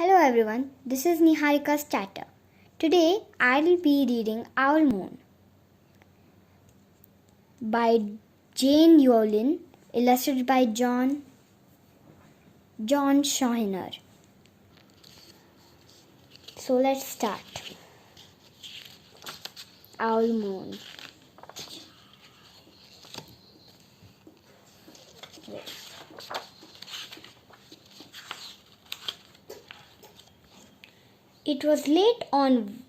Hello everyone, this is Niharika's chatter. Today I'll be reading Owl Moon by Jane Yolin, illustrated by John Schoener. So let's start. Owl Moon. It was late on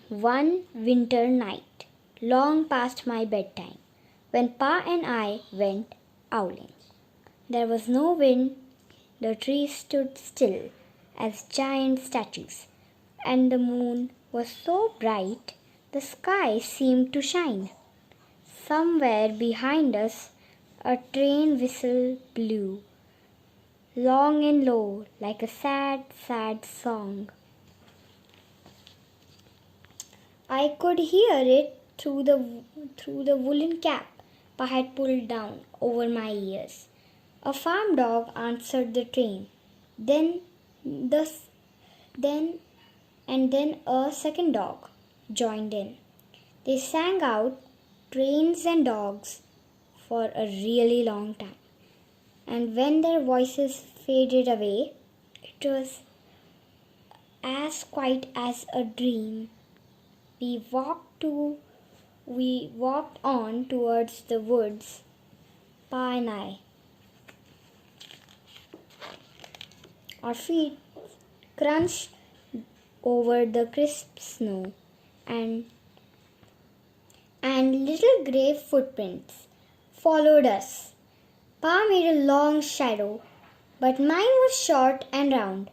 one winter night, long past my bedtime, when Pa and I went owling. There was no wind, the trees stood still as giant statues, and the moon was so bright the sky seemed to shine. Somewhere behind us, a train whistle blew, long and low, like a sad, sad song. I could hear it through the woolen cap Pa had pulled down over my ears. A farm dog answered the train. Then a second dog joined in. They sang out trains and dogs for a really long time. And when their voices faded away, it was as quiet as a dream. We walked on towards the woods, Pa and I. Our feet crunched over the crisp snow, and little grey footprints followed us. Pa made a long shadow, but mine was short and round.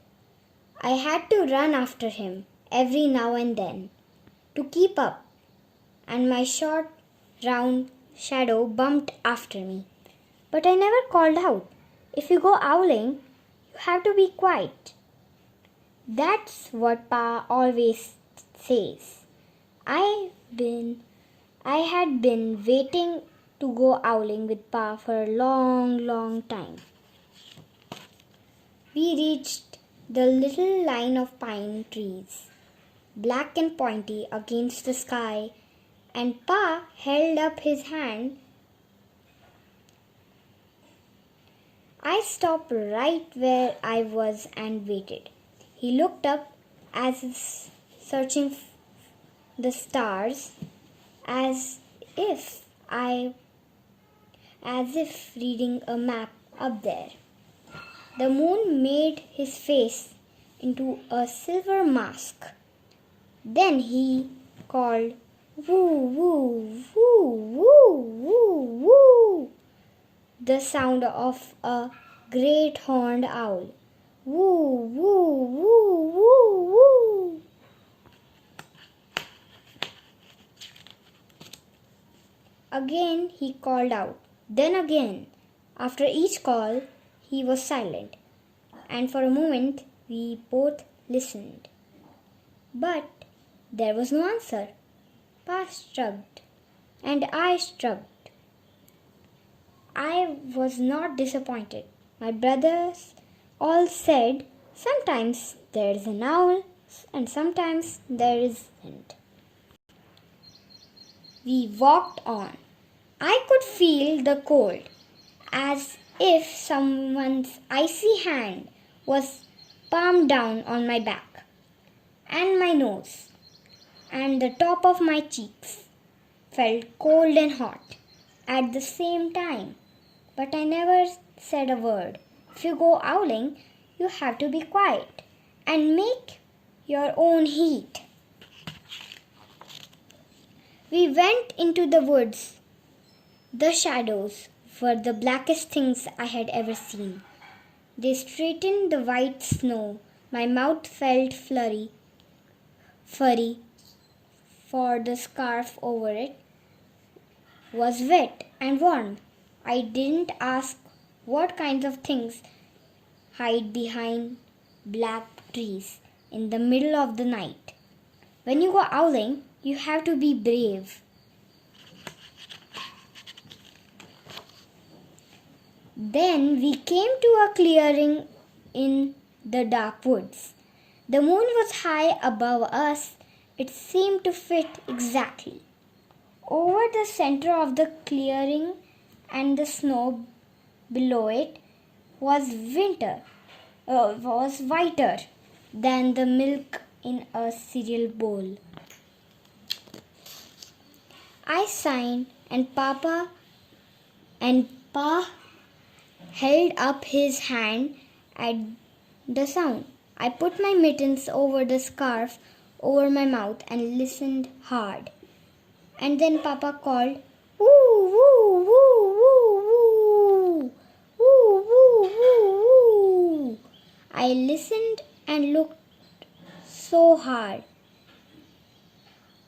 I had to run after him every now and then to keep up, and my short, round shadow bumped after me. But I never called out. If you go owling, you have to be quiet. That's what Pa always says. I had been waiting to go owling with Pa for a long, long time. We reached the little line of pine trees, black and pointy against the sky, and Pa held up his hand. I stopped right where I was and waited. He looked up as if searching the stars, as if reading a map up there. The moon made his face into a silver mask. Then he called, "Woo, woo, woo, woo, woo, woo," the sound of a great horned owl. Woo, woo, woo, woo, woo. Again he called out. Then again. After each call, he was silent, and for a moment we both listened. But there was no answer. Pa shrugged, and I shrugged. I was not disappointed. My brothers all said, sometimes there is an owl and sometimes there isn't. We walked on. I could feel the cold, as if someone's icy hand was palmed down on my back and my nose, and the top of my cheeks felt cold and hot at the same time. But I never said a word. If you go owling, you have to be quiet and make your own heat. We went into the woods. The shadows were the blackest things I had ever seen. They straightened the white snow. My mouth felt furry, for the scarf over it was wet and warm. I didn't ask what kinds of things hide behind black trees in the middle of the night. When you go owling, you have to be brave. Then we came to a clearing in the dark woods. The moon was high above us. It seemed to fit exactly. Over the center of the clearing and the snow below it was was whiter than the milk in a cereal bowl. I sighed and Pa held up his hand at the sound. I put my mittens over the scarf over my mouth and listened hard. And then Papa called, "Woo, woo, woo, woo, woo, woo, woo, woo, woo." I listened and looked so hard.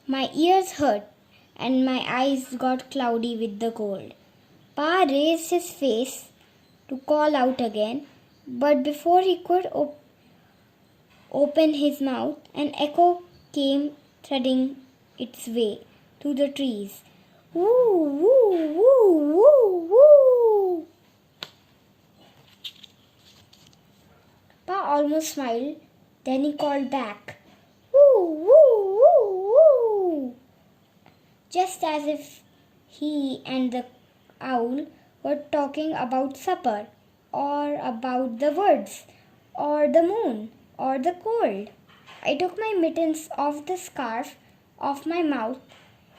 My ears hurt and my eyes got cloudy with the cold. Pa raised his face to call out again, but before he could open his mouth, an echo came threading its way through the trees. Woo, woo, woo, woo, woo. Pa almost smiled, then he called back, "Woo, woo, woo, woo," just as if he and the owl were talking about supper, or about the woods, or the moon, or the cold. I took my mittens off the scarf off my mouth,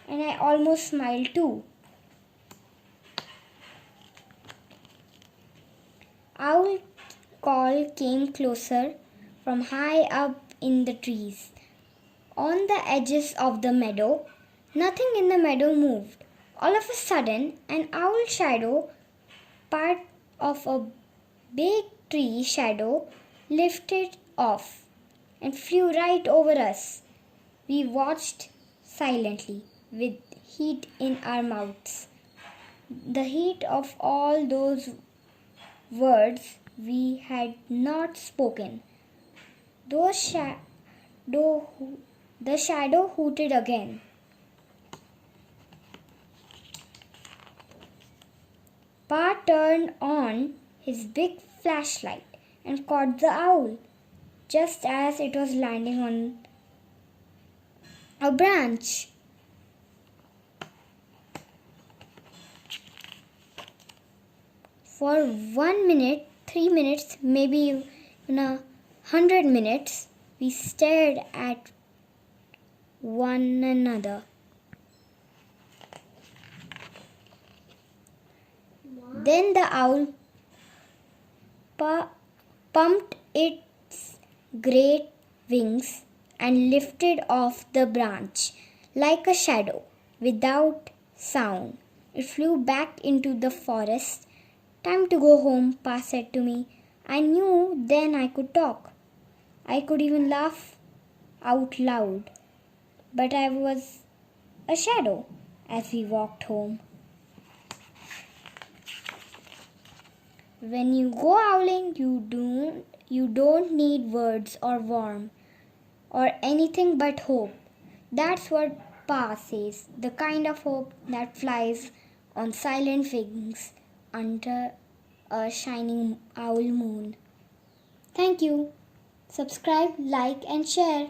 and I almost smiled too. Owl call came closer from high up in the trees. On the edges of the meadow, nothing in the meadow moved. All of a sudden, an owl shadow, part of a big tree shadow, lifted off and flew right over us. We watched silently, with heat in our mouths. The heat of all those words we had not spoken. The shadow hooted again. Pa turned on his big flashlight and caught the owl just as it was landing on a branch. For 1 minute, 3 minutes, maybe even 100 minutes, we stared at one another. Then the owl pumped its great wings and lifted off the branch like a shadow without sound. It flew back into the forest. "Time to go home," Pa said to me. I knew then I could talk. I could even laugh out loud. But I was a shadow as we walked home. When you go owling, you don't need words or warmth or anything but hope. That's what Pa says, the kind of hope that flies on silent wings under a shining owl moon. Thank you. Subscribe, like, and share.